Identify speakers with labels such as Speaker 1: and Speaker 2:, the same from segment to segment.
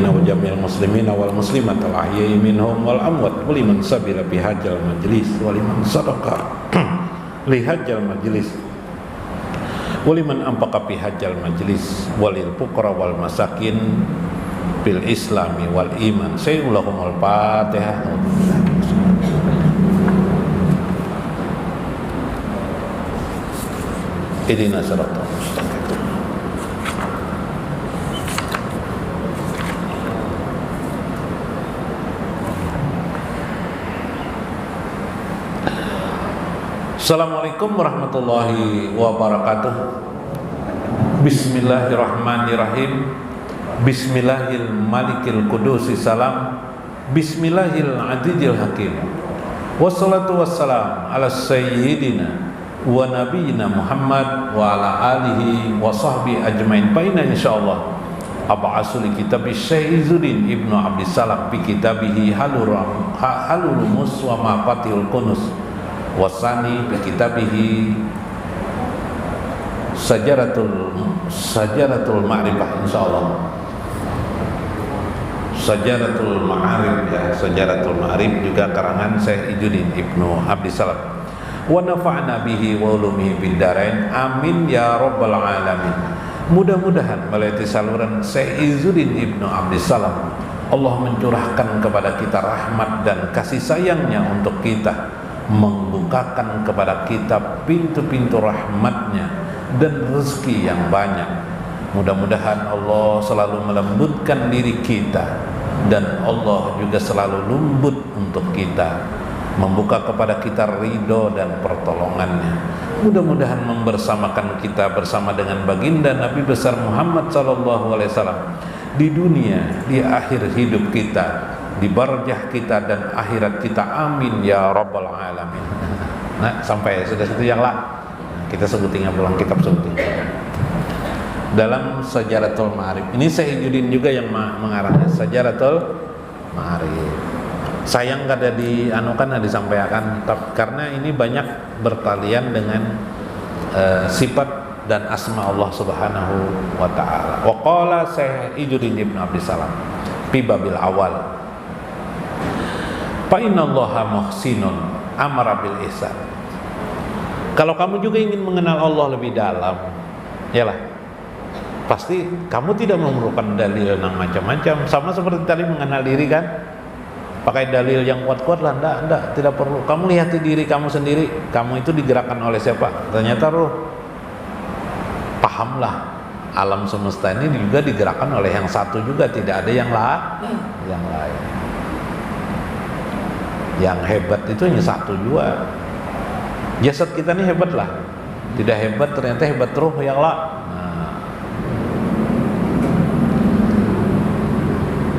Speaker 1: mu'minina wa jami'il muslimina wal muslimat al-ahya'i minhum wal amwat wa liman sabila bihajjal majlis wa liman sadaqa lihajjal majlis wa liman anfaqa bihajjal majlis walil fuqara wal masakin bil islami wal iman. Sayyidulahumul Fatihah. Ihdinas siratal mustaqim. Assalamualaikum warahmatullahi wabarakatuh. Bismillahirrahmanirrahim. Bismillahil malikil qudusi salam. Bismillahil adidil hakim. Wassalatu wassalam ala sayyidina wa nabiyina Muhammad wa ala alihi wa sahbihi ajmain. Paina insyaallah ab'asul kitab Syekh Izzuddin Ibnu Abdissalam fi kitabihi halul rumus wa mafatihul kunus wasani bi kitabihi sajaratul ma'rifah insyaallah. Sajaratul ma'arif ya, Sajaratul ma'arif juga karangan Syekh Izzuddin Ibnu Abdissalam. Wa nafa'na bihi wa ulumihi fid dharain amin ya rabbal alamin. Mudah-mudahan melalui saluran Syekh Izzuddin Ibnu Abdissalam Allah mencurahkan kepada kita rahmat dan kasih sayangnya untuk kita, membukakan kepada kita pintu-pintu rahmatnya dan rezeki yang banyak. Mudah-mudahan Allah selalu melembutkan diri kita dan Allah juga selalu lembut untuk kita, membuka kepada kita ridho dan pertolongannya. Mudah-mudahan membersamakan kita bersama dengan baginda Nabi besar Muhammad SAW di dunia, di akhir hidup kita, di barzah kita dan akhirat kita. Amin ya rabbal alamin. Nah, sampai sudah situ yang lah. Kita sebutin pulang kitab sebutin. Dalam Sajaratul Ma'arif. Ini Syekh Izzuddin juga yang mengarangnya. Sajaratul Ma'arif. Sayang kada dianukan, disampaikan karena ini banyak bertalian dengan sifat dan asma Allah Subhanahu wa taala. Wa qala Syekh Izzuddin Ibnu Abdissalam fi babil awal. Fa innallaha muhsinun amara bil ihsan. Kalau kamu juga ingin mengenal Allah lebih dalam, yalah, pasti kamu tidak memerlukan dalil yang macam-macam. Sama seperti tadi mengenal diri kan, pakai dalil yang kuat-kuat lah, enggak, tidak perlu. Kamu lihat diri kamu sendiri, kamu itu digerakkan oleh siapa? Ternyata roh. Pahamlah, alam semesta ini juga digerakkan oleh yang satu juga, tidak ada yang lain. Yang hebat itu hanya satu juga. Jasad kita ini hebat lah, tidak hebat ternyata hebat roh yang lain.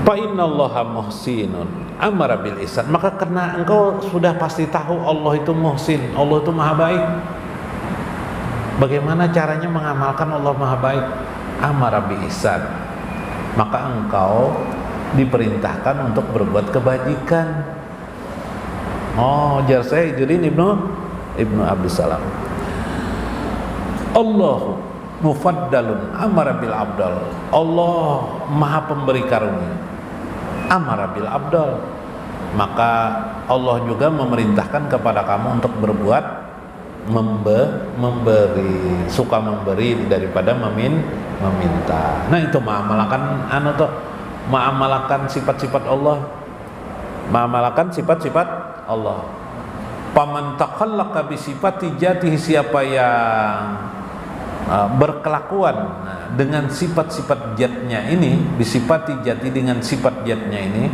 Speaker 1: Fa innallaha muhsinun amara bil ihsan. Maka karena engkau sudah pasti tahu Allah itu muhsin, Allah itu maha baik, bagaimana caranya mengamalkan Allah maha baik? Amara bil ihsan. Maka engkau diperintahkan untuk berbuat kebajikan. Oh, jar saya Izzuddin Ibnu Abdissalam. Allahu mufaddalun amara bil abdal. Allah maha pemberi karunia, amara bil abdal. Maka Allah juga memerintahkan kepada kamu untuk berbuat memberi, suka memberi daripada meminta. Nah, itu mengamalkan sifat-sifat Allah, mengamalkan sifat-sifat Allah. Paman takhallaqa bi sifati jatihi, siapa yang berkelakuan dengan sifat-sifat zatnya ini, bisifati jati, dengan sifat zatnya ini,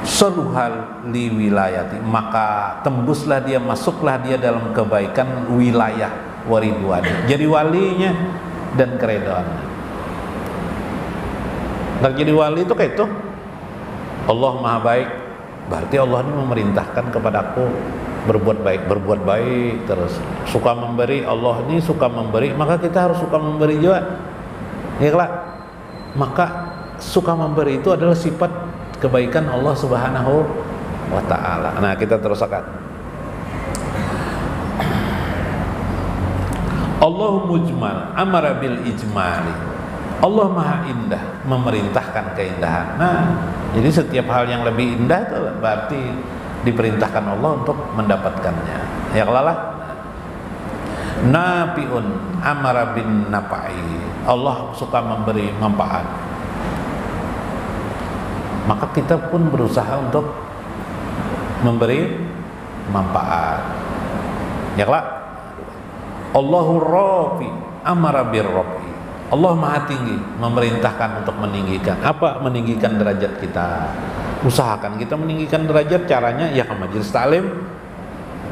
Speaker 1: soluhal li wilayati, maka tembuslah dia, masuklah dia dalam kebaikan wilayah waridwani, jadi walinya dan keredaannya. Dan jadi wali itu kayak itu, Allah maha baik, berarti Allah ini memerintahkan kepadaku berbuat baik terus, suka memberi. Allah ini suka memberi, maka kita harus suka memberi juga, ya kan? Maka suka memberi itu adalah sifat kebaikan Allah Subhanahu wa ta'ala. Nah, kita terus akan Allahu mujmal amara bil ijmali. Allah maha indah, memerintahkan memerintahkan keindahan. Nah, jadi setiap hal yang lebih indah itu berarti diperintahkan Allah untuk mendapatkannya. Ya Allah. Nafiun amara bin napai. Allah suka memberi manfaat. Maka kita pun berusaha untuk memberi manfaat. Ya Allah. Allahur Rafi amara bir Rafi. Allah Maha Tinggi, memerintahkan untuk meninggikan. Apa? Meninggikan derajat kita. Usahakan kita meninggikan derajat, caranya ya ke majelis taklim,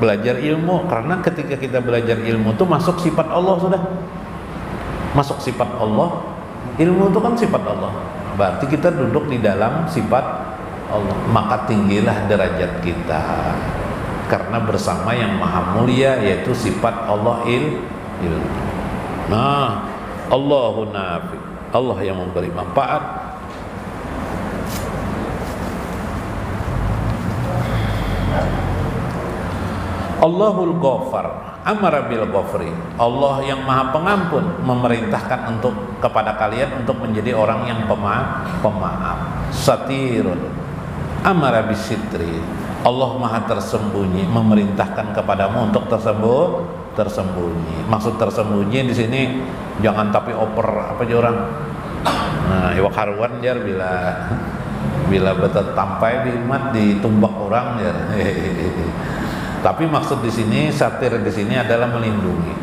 Speaker 1: belajar ilmu. Karena ketika kita belajar ilmu itu masuk sifat Allah sudah. Masuk sifat Allah. Ilmu itu kan sifat Allah. Berarti kita duduk di dalam sifat Allah. Maka tinggilah derajat kita. Karena bersama yang maha mulia, yaitu sifat Allah ilmu. Nah, Allahun nafi, Allah yang memberi manfaat. Allahul Ghafar amara bil ghafri. Allah yang maha pengampun memerintahkan untuk kepada kalian untuk menjadi orang yang pemaaf. Satirun amara bisitri. Allah maha tersembunyi memerintahkan kepadamu untuk tersembunyi. Maksud tersembunyi di sini jangan tapi oper apa aja orang. Nah, iwak haruan jar bila betul tampai bimat ditumbak orang ya. Tapi maksud di sini, satir di sini adalah melindungi.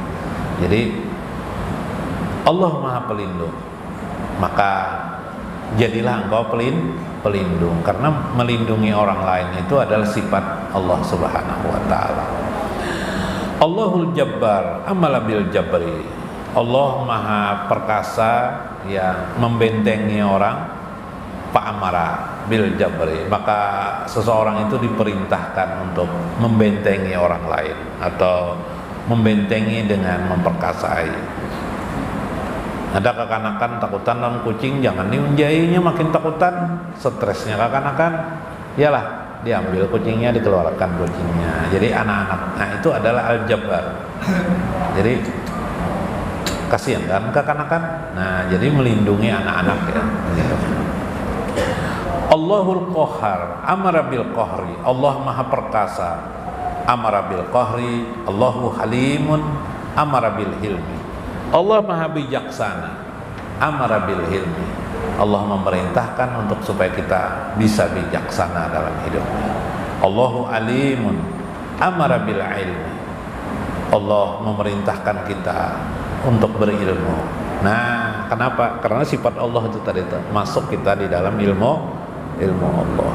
Speaker 1: Jadi Allah Maha Pelindung. Maka jadilah engkau pelindung, karena melindungi orang lain itu adalah sifat Allah Subhanahu wa taala. Allahul Jabbar amala bil jabri. Allah Maha Perkasa yang membentengi orang. Fa'amara bil jabri, maka seseorang itu diperintahkan untuk membentengi orang lain atau membentengi dengan memperkasai. Ada kekanakan takutan dalam kucing, jangan diunjainya makin takutan, stresnya kekanakan, iyalah diambil kucingnya, dikeluarkan kucingnya. Jadi anak-anak, nah itu adalah al-jabbar. Jadi kasihan kan kekanakan. Nah, jadi melindungi anak-anak ya. Allahul Qahar amara bil qahri. Allah Maha Perkasa amara bil qahri. Allahu Halimun amara bil hilmi. Allah Maha Bijaksana amara bil hilmi. Allah memerintahkan untuk supaya kita bisa bijaksana dalam hidupnya. Allahu Alimun amara bil ilmi. Allah memerintahkan kita untuk berilmu. Nah, kenapa? Karena sifat Allah itu tadi masuk kita di dalam ilmu Allah.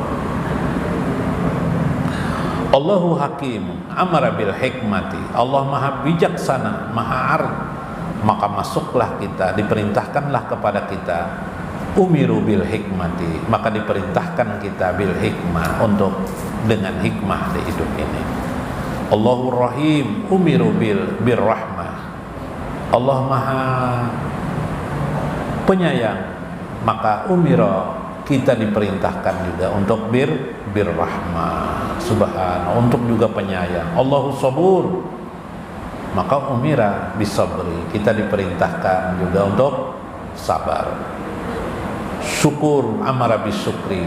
Speaker 1: Allahu Hakim amara bil hikmati. Allah Maha Bijaksana, Maha Arif. Maka masuklah kita, diperintahkanlah kepada kita umiru bil hikmati. Maka diperintahkan kita bil hikmah, untuk dengan hikmah di hidup ini. Allahu Rahim umiru bil rahmah. Allah Maha Penyayang, maka umira, kita diperintahkan juga untuk birrahmah, subhanahu, untuk juga penyayang. Allahu Sabur, maka umira bisabri, kita diperintahkan juga untuk sabar. Syukur amara bisyukri,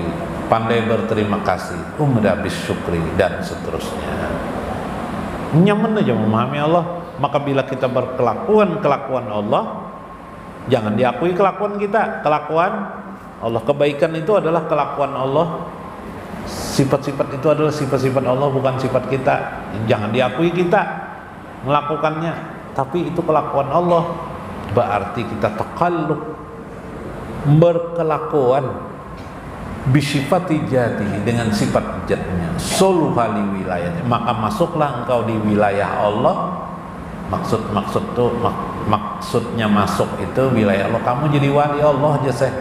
Speaker 1: pandai berterima kasih, umira bisyukri, dan seterusnya. Nyaman aja memahami Allah. Maka bila kita berkelakuan Allah, jangan diakui kelakuan kita, kelakuan Allah. Kebaikan itu adalah kelakuan Allah. Sifat-sifat itu adalah sifat-sifat Allah, bukan sifat kita. Jangan diakui kita melakukannya, tapi itu kelakuan Allah. Berarti kita takallub, berkelakuan bisifati jatihi, dengan sifat jatnya, soluhali wilayahnya. Maka masuklah engkau di wilayah Allah. Maksudnya masuk itu wilayah Allah. Kamu jadi wali Allah aja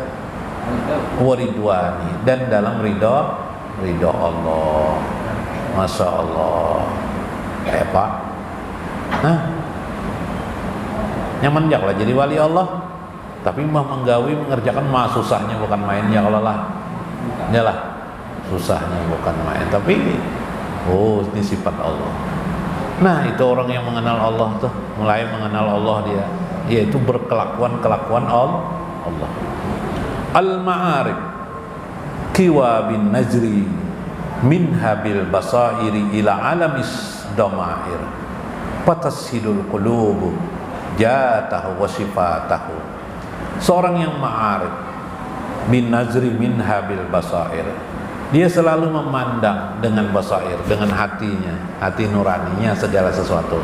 Speaker 1: waridwani, dan dalam ridho Allah. Masya Allah. Kayak apa? Nah, nyaman jak lah jadi wali Allah. Tapi mah menggawi mengerjakan mah susahnya bukan main ya Allah lah. Yalah, susahnya bukan main. Tapi ini sifat Allah. Nah, itu orang yang mengenal Allah tuh, mulai mengenal Allah dia, yaitu berkelakuan Allah. Al-ma'arif kiwa bin najri minha bil basairi ila alamis damair fatashidul qulubu jatahu wa sifatahu. Seorang yang ma'arif bin nazri minha bil basair, dia selalu memandang dengan basair, dengan hatinya, hati nuraninya segala sesuatu.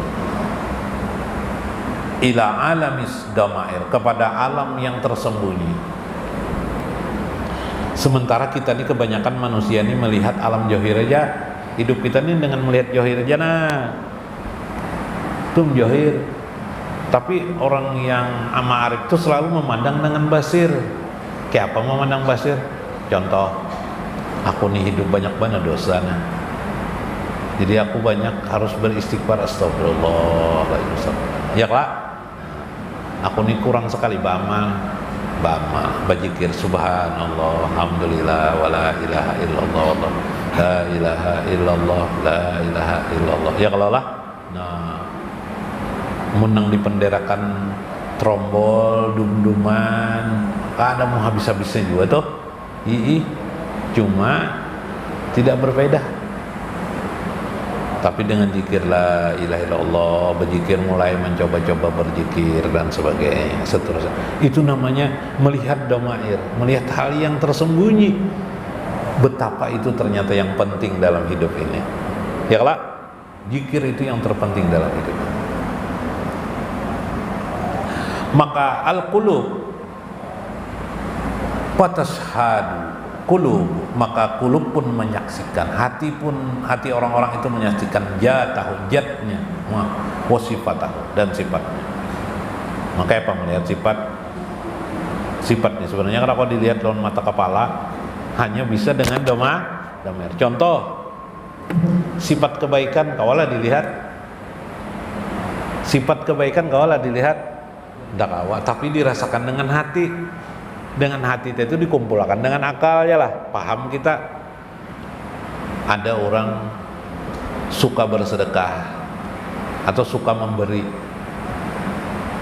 Speaker 1: Ila alamis damair, kepada alam yang tersembunyi. Sementara kita ini kebanyakan manusia ini melihat alam johir aja. Hidup kita ini dengan melihat johir aja, nah itu johir. Tapi orang yang ma'arif itu selalu memandang dengan basir. Kayak apa memandang basir? Contoh, aku nih hidup banyak banget dosa nah. Jadi aku banyak harus beristighfar, astagfirullahaladzim. Ya lah, aku nih kurang sekali beramal, bajikir subhanallah, alhamdulillah, wala ilaha illallah, la ilaha illallah, la ilaha illallah. Ya kalau lah, nah menang dipenderakan trombol, dum-duman, ada mau habis-habisnya juga tuh. Cuma tidak berfaedah. Tapi dengan zikir la ilaha illallah, berzikir, mulai mencoba-coba berzikir dan sebagainya, seterusnya. Itu namanya melihat domair, melihat hal yang tersembunyi. Betapa itu ternyata yang penting dalam hidup ini. Ya kalau zikir itu yang terpenting dalam hidup. Maka al-qulub patashhadu qulub, maka qulub pun menyaksikan, hati orang-orang itu menyaksikan jatahu, jatnya, wasifatahu, dan sifatnya. Maka apa melihat sifatnya sebenarnya kalau dilihat dalam mata kepala hanya bisa dengan domair. Contoh, sifat kebaikan kawalah dilihat, sifat kebaikan kawalah dilihat dakawa, tapi dirasakan dengan hati. Dengan hati itu dikumpulkan dengan akal ya lah, paham kita. Ada orang suka bersedekah atau suka memberi,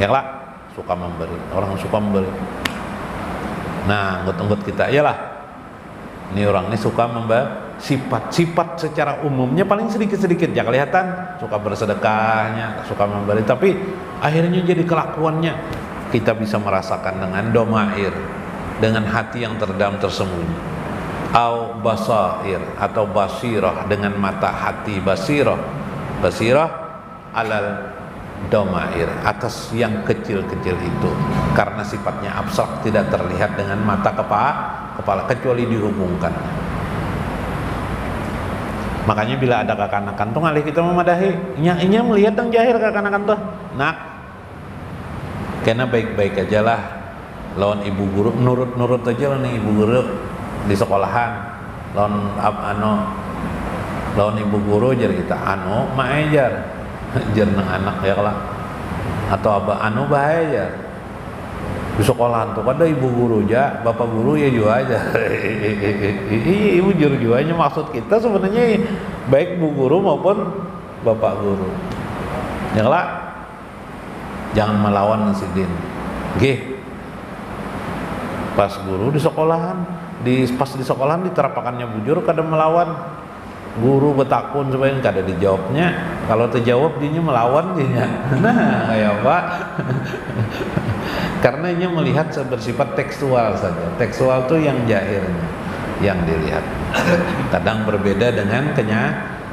Speaker 1: ya lah, suka memberi, orang suka memberi. Nah, anggut-anggut kita, ya lah, ini orang ini suka memberi. Sifat secara umumnya paling sedikit-sedikit ya kelihatan, suka bersedekahnya, suka memberi, tapi akhirnya jadi kelakuannya kita bisa merasakan dengan domair, dengan hati yang terdalam tersembunyi. Au basair atau basirah, dengan mata hati basirah alal domair, atas yang kecil-kecil itu, karena sifatnya abstrak, tidak terlihat dengan mata kepala kecuali dihubungkan. Makanya bila ada kekanakan tuh ngalih kita memadahi, inya melihat yang jahir kekanakan tuh, nak karena baik-baik aja lah lawan ibu guru, nurut aja lah nih ibu guru di sekolahan, lawan ibu guru jar kita maejar jar nang anak ya lah, atau apa bahaya di sekolahan tuh ada ibu guru aja, bapak guru ya juga aja. Ibu guru aja, maksud kita sebenarnya baik bu guru maupun bapak guru ya lah. Jangan melawan nasidin. Nggih. Pas guru di sekolahan, pas di sekolahan diterapakannya bujur kada melawan. Guru betakun supaya kada dijawabnya. Kalau terjawab dinya melawan dinya. Nah, kayak apa? Karena ini melihat bersifat tekstual saja. Tekstual itu yang jahirnya yang dilihat. Kadang berbeda dengan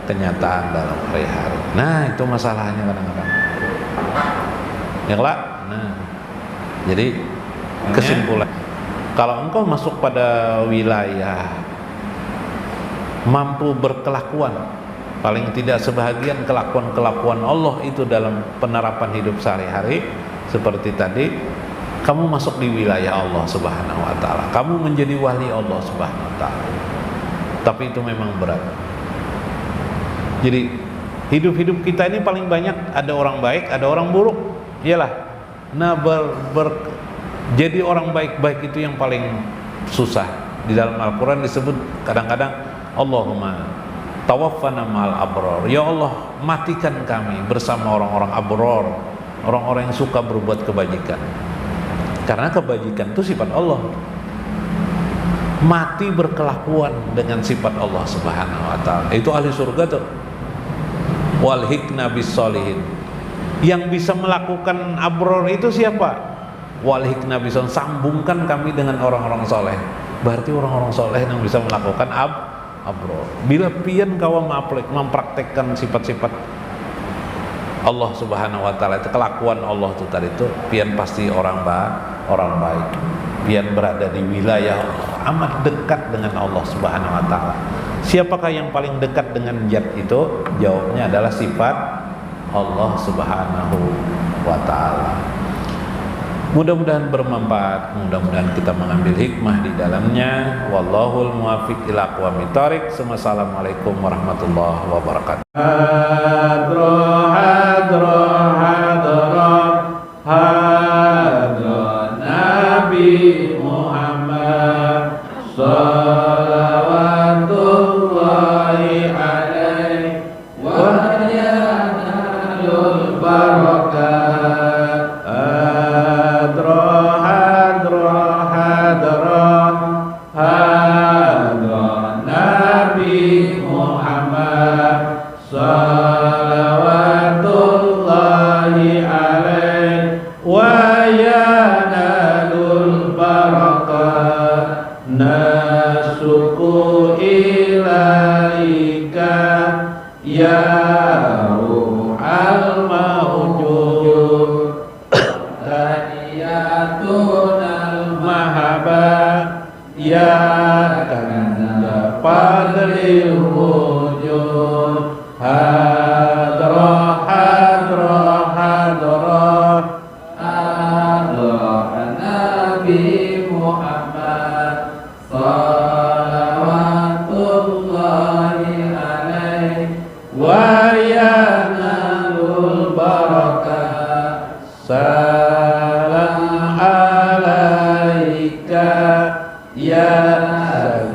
Speaker 1: kenyataan dalam hari-hari. Nah, itu masalahnya kadang-kadang. Ya lah. Nah, jadi kesimpulan, kalau engkau masuk pada wilayah mampu berkelakuan, paling tidak sebahagian kelakuan Allah itu dalam penerapan hidup sehari-hari seperti tadi, kamu masuk di wilayah Allah Subhanahu wa taala, kamu menjadi wali Allah Subhanahu wa taala. Tapi itu memang berat. Jadi hidup kita ini paling banyak ada orang baik, ada orang buruk. Iyalah. Nah, jadi orang baik-baik itu yang paling susah. Di dalam Al-Quran disebut kadang-kadang, Allahumma tawaffana ma'al abror. Ya Allah, matikan kami bersama orang-orang abror, orang-orang yang suka berbuat kebajikan. Karena kebajikan itu sifat Allah. mati berkelakuan dengan sifat Allah Subhanahu wa taala. Itu ahli surga tuh. Wal hikna bis solihin. Yang bisa melakukan abror itu siapa? Wal hikna bis, sambungkan kami dengan orang-orang soleh. Berarti orang-orang soleh yang bisa melakukan abror. Bila pian kau mempraktekkan sifat-sifat Allah Subhanahu wa taala, itu kelakuan Allah itu tadi itu, pian pasti orang baik. Pian berada di wilayah Allah, amat dekat dengan Allah Subhanahu wa taala. Siapakah yang paling dekat dengan zat itu? Jawabnya adalah sifat Allah Subhanahu wa taala. Mudah-mudahan bermanfaat, mudah-mudahan kita mengambil hikmah di dalamnya. Wallahul muwaffiq ila aqwamit thoriq. Wassalamualaikum warahmatullahi wabarakatuh. Hadra Nabi Muhammad salawatullahi alaihi wa yanalul barakat. Hadra Nabi Muhammad salawatullahi alaihi wa yanalul barakat. Nasuku ilaika ya ruhal mawjud tahiyatunal mahabah ya kanda fadlil wujud. Hadra Nabi Muhammad salawatullahi alaihi wa yanalul barakah. Salam alaika ya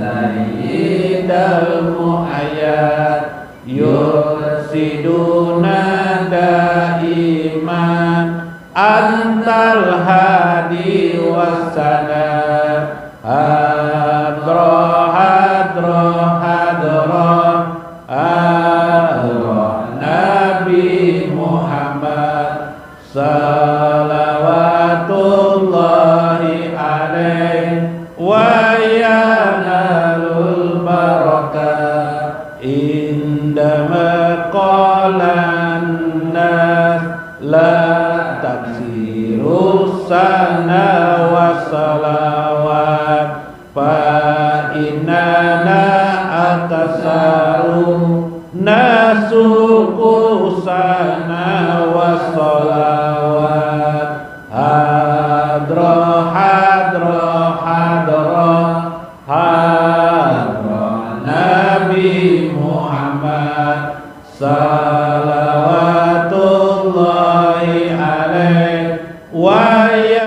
Speaker 1: sayyidal mu'ayyad yursiduna daiman antal hadi wassalam. Hadra Nabi Muhammad salawatullahi alaihi wa yanalul barakah. Indama qalan nas la taksiru sana wa salawat fa innana atasaru nasuku sana wa salawat. Hadra Nabi Muhammad